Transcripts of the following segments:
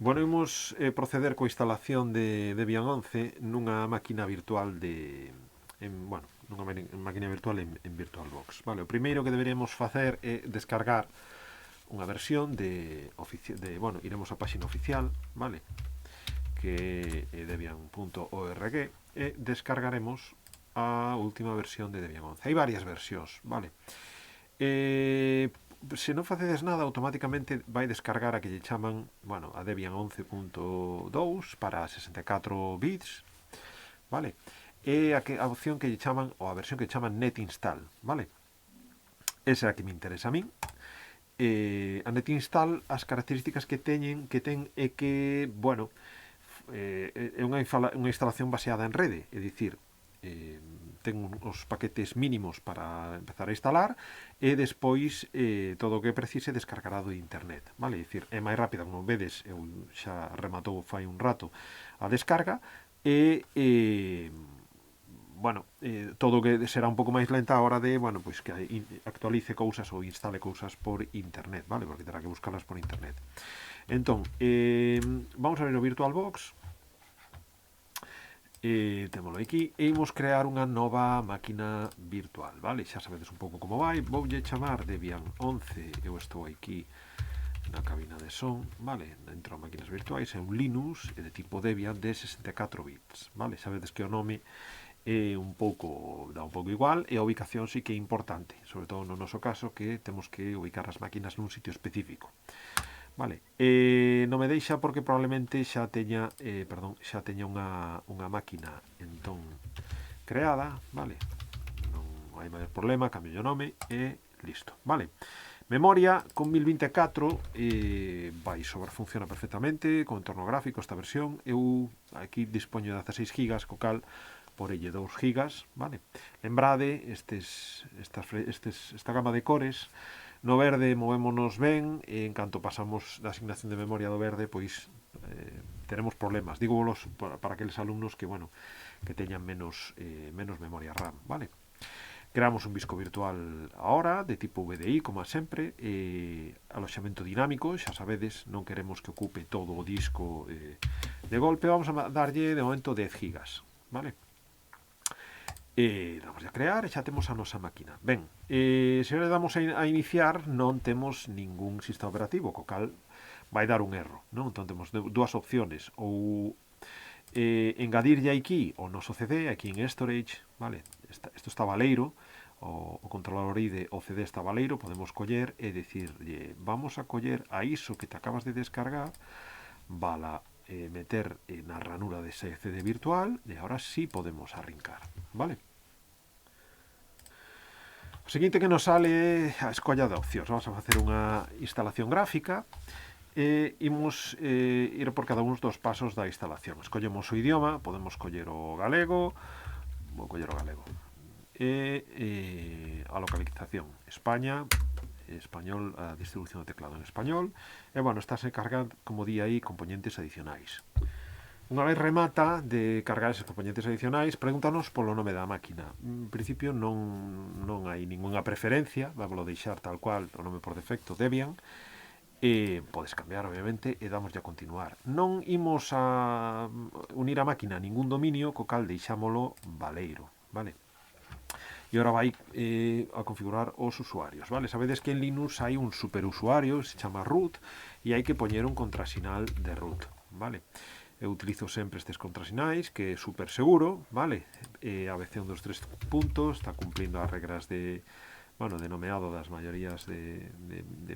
Bueno, imos proceder coa instalación de Debian 11 nunha máquina virtual nunha máquina virtual en VirtualBox. Vale, o primeiro que deberíamos facer é descargar unha versión bueno, iremos á páxina oficial, vale, que é debian.org e descargaremos a última versión de Debian 11. Hai varias versións, vale. Se non facedes nada, automáticamente vai descargar a que lle chaman, bueno, a Debian 11.2 para 64 bits, vale? E a opción que lle chaman, ou a versión que lle chaman Net Install, vale? Esa é a que me interesa a min. A Net Install, as características que ten é que, bueno, é unha instalación baseada en rede, é dicir, ten os paquetes mínimos para empezar a instalar e despois todo o que precise descargará do internet, vale? É dicir, é máis rápida, como vedes, eu xa rematou fai un rato a descarga bueno, todo o que será un pouco máis lenta a hora de, bueno, pois que actualice cousas ou instale cousas por internet, vale? Porque terá que buscarlas por internet. Entón, vamos a ver o VirtualBox. Témolo aquí e imos crear unha nova máquina virtual, vale? Xa sabedes un pouco como vai. Voulle chamar Debian 11. Eu estou aquí na cabina de son, vale? Dentro de máquinas virtuais é un Linux de tipo Debian de 64 bits, vale? Sabedes que o nome é dá un pouco igual e a ubicación sí que é importante, sobre todo no noso caso que temos que ubicar as máquinas nun sitio específico. Vale, non me deixa porque probablemente xa teña unha máquina entón creada, vale? Non hai maior problema, cambio o nome e listo, vale? Memoria con 1024 funciona perfectamente con entorno gráfico esta versión. Eu aquí dispoño de 16 GB, co cal por elle 2 GB, vale? Lembrade, esta gama de cores, no verde movémonos ben e en canto pasamos da asignación de memoria do verde, pois teremos problemas. Dígolos para aqueles alumnos que, bueno, que teñan menos memoria RAM, vale? Creamos un disco virtual ahora, de tipo VDI, como sempre, aloxamento dinámico, xa sabedes, non queremos que ocupe todo o disco de golpe, vamos a darlle de momento 10 gigas, vale? Damos a crear e xa temos a nosa máquina. Ben, se le damos a iniciar non temos ningún sistema operativo, co cal vai dar un erro, non? Entón temos dúas opciones, ou engadirlle aquí o noso CD, aquí en Storage, vale? Isto está baleiro, o controlador IDE o CD está baleiro, podemos coller e dicirlle, vamos a coller a iso que te acabas de descargar, vala meter na ranura de ese CD virtual e ahora sí podemos arrincar, vale? O seguinte que nos sale é a escolla de opcións. Vamos a facer unha instalación gráfica e imos ir por cada un dos pasos da instalación. Escollemos o idioma, podemos coller o galego, vou coller o galego. A localización, España, español, a distribución do teclado en español. E, bueno, estáse cargando, como di aí, componentes adicionais. Unha vez remata de cargar esos componentes adicionais, pregúntanos polo nome da máquina. En principio non hai ningunha preferencia, vámoslo deixar tal cual o nome por defecto, Debian, e podes cambiar, obviamente, e damos a continuar. Non imos a unir a máquina a ningún dominio, co cal deixámolo baleiro, vale? E agora vai a configurar os usuarios, vale? Sabedes que en Linux hai un superusuario, se chama root, e hai que poñer un contrasinal de root, vale? Eu utilizo sempre estes contrasinais, que é super seguro, vale? ABC 1, 2, 3 puntos, está cumplindo as regras de, bueno, de nomeado das maiorías de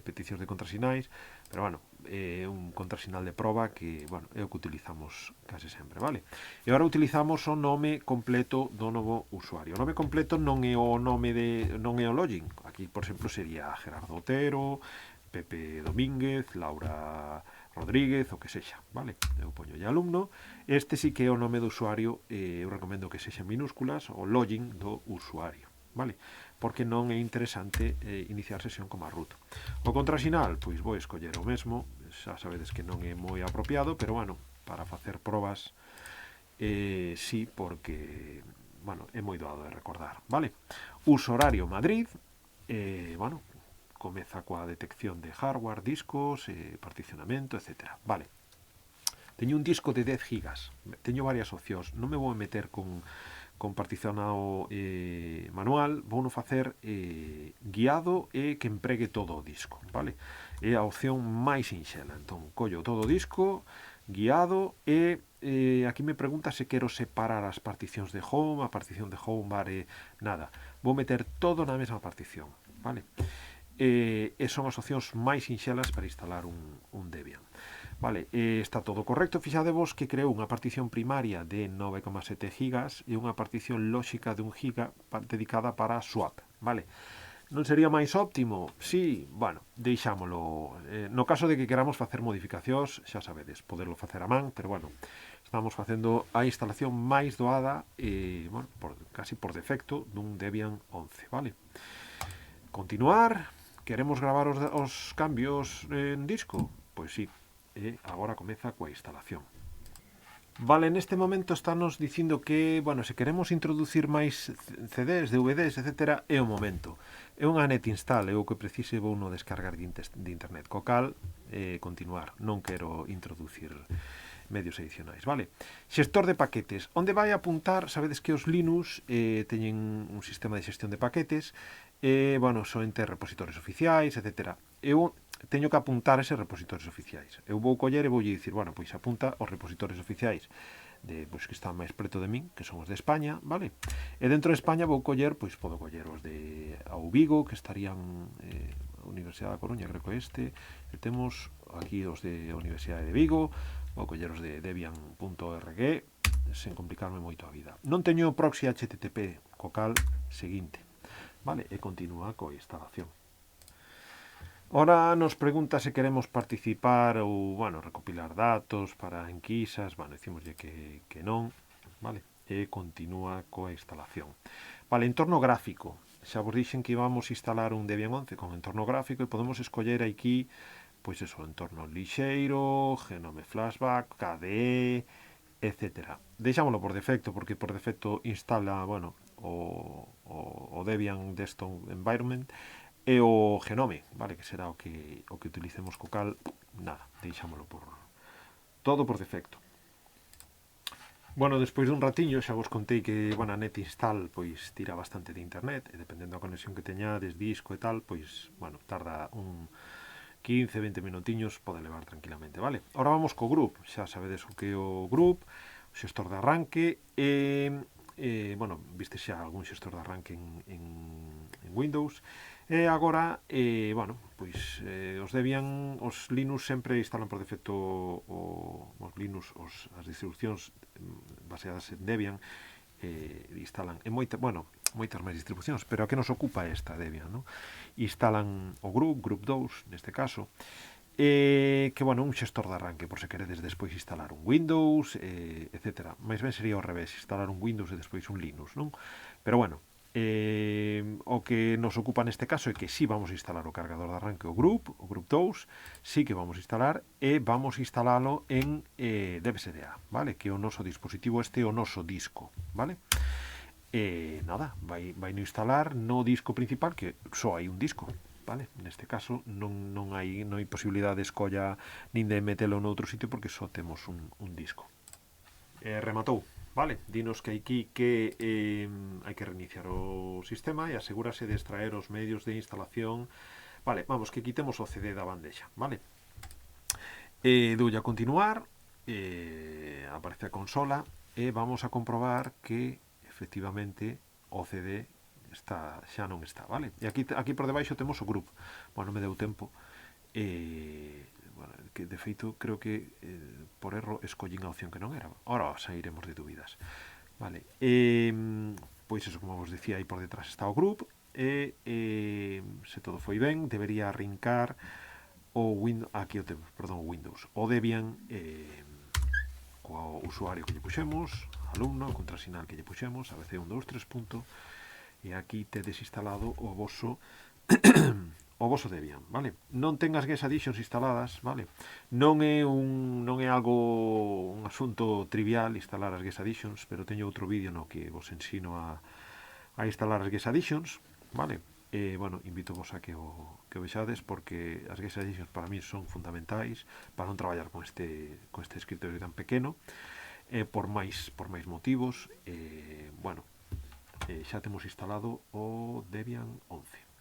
peticións de contrasinais, pero, bueno, é un contrasinal de proba que, bueno, é o que utilizamos case sempre, vale? E agora utilizamos o nome completo do novo usuario. O nome completo non é o nome non é o login. Aquí, por exemplo, sería Gerardo Otero, Pepe Domínguez, Laura Rodríguez, o que sexa, vale? Eu poño ya alumno. Este sí que é o nome do usuario, eu recomendo que sexa en minúsculas, o login do usuario, vale? Porque non é interesante iniciar sesión como a root. O contrasinal, pois vou escoller o mesmo, xa sabedes que non é moi apropiado, pero, bueno, para facer probas sí, porque, bueno, é moi doado de recordar, vale? Uso horario Madrid, bueno, comeza coa detección de hardware, discos, particionamento, etc. Vale. Teño un disco de 10 gigas, teño varias opcións, non me vou meter con particionado manual, vou non facer guiado e que empregue todo o disco, vale? É a opción máis sinxela. Entón, collo todo o disco, guiado e aquí me pregunta se quero separar as particións de home, a partición de home vale nada. Vou meter todo na mesma partición, vale? E son as opcións máis sinxelas para instalar un Debian. Vale, está todo correcto. Fixadevos que creou unha partición primaria de 9,7 gigas e unha partición lóxica de 1 giga dedicada para swap, vale? Non sería máis óptimo? Sí, bueno, deixámolo. No caso de que queramos facer modificacións, xa sabedes, poderlo facer a man, pero bueno, estamos facendo a instalación máis doada bueno, casi por defecto dun Debian 11, vale? Continuar. Queremos gravar os cambios en disco? Pois sí. E agora comeza coa instalación. Vale, neste momento estános dicindo que, bueno, se queremos introducir máis CDs, DVDs, etc., é o momento. É unha net install, é o que precise vou no descargar de internet. Co cal, continuar. Non quero introducir medios adicionais, vale? Xestor de paquetes. Onde vai apuntar, sabedes que os Linux teñen un sistema de xestión de paquetes, bueno, son ter repositorios oficiais, etc. Eu teño que apuntar eses repositorios oficiais. Eu vou coller e voulle dicir, bueno, pois apunta os repositorios oficiais pois que están máis preto de min, que son os de España, vale? E dentro de España vou coller, pois podo coller os de Vigo, que estarían a Universidade da Coruña, creo que e temos aquí os de Universidade de Vigo, vou coller os de debian.org, sen complicarme moito a vida. Non teño proxy HTTP, co cal, seguinte, vale? E continúa coa instalación. Ora nos pregunta se queremos participar ou, bueno, recopilar datos para enquisas, bueno, dicimoslle que non, vale? E continúa coa instalación. Vale, entorno gráfico. Xa vos dixen que íbamos a instalar un Debian 11 con entorno gráfico e podemos escoller aquí, pois eso, entorno lixeiro, Genome Flashback, KDE, etc. Deixámoslo por defecto, porque por defecto instala, bueno, o Debian Desktop Environment, e o Genome, vale, que será o que utilicemos co cal, nada, deixámoslo por todo por defecto. Bueno, despois dun ratiño xa vos contei que, bueno, a net install pois tira bastante de internet e dependendo da conexión que teñades, disco e tal, pois, bueno, tarda un 15-20 minutiños, pode levar tranquilamente, vale? Ahora vamos co group, xa sabedes o que é o group, o xestor de arranque bueno, viste xa algún xestor de arranque en Windows. E agora, bueno, pois os Debian, os Linux sempre instalan por defecto os Linux, as distribucións baseadas en Debian instalan moitas máis distribucións, pero a que nos ocupa esta Debian, non? Instalan o Group 2, neste caso, que, bueno, un xestor de arranque por se queredes despois instalar un Windows, etc. Mais ben sería ao revés, instalar un Windows e despois un Linux, non? Pero, bueno, o que nos ocupa neste caso é que sí vamos a instalar o cargador de arranque, o Group 2, sí que vamos a instalar e vamos a instalalo en DevSDA, vale? Que é o noso dispositivo o noso disco, vale? Nada, vai no instalar no disco principal, que só hai un disco, vale? Neste caso non hai posibilidade de escolla nin de metelo noutro sitio porque só temos un disco. Rematou. Vale, dinos que aquí que hai que reiniciar o sistema e asegúrase de extraer os medios de instalación. Vale, vamos, que quitemos o CD da bandexa, vale? Doulle a continuar, aparece a consola e vamos a comprobar que efectivamente o CD xa non está, vale? E aquí por debaixo temos o group. Bueno, non me deu tempo. Bueno, que de feito creo que por erro escollín a opción que non era. Ora sairemos de dúbidas, vale? Pois eso, como vos decía, aí por detrás está o group e se todo foi ben debería arrincar o Windows, aquí o temos, perdón, o Windows, o Debian co usuario que lle puxemos, alumno, o contrasinal que lle puxemos, abc123. E aquí tedes instalado o voso Debian, vale? Non tengas Guest Additions instaladas, vale? Non é algo un asunto trivial instalar as Guest Additions, pero teño outro vídeo no que vos ensino a instalar as Guest Additions, vale? bueno, invito vos a que o vexades, porque as Guest Editions para mí son fundamentais para non traballar con este escritorio tan pequeno, por máis motivos. Bueno, xa temos instalado o Debian 11.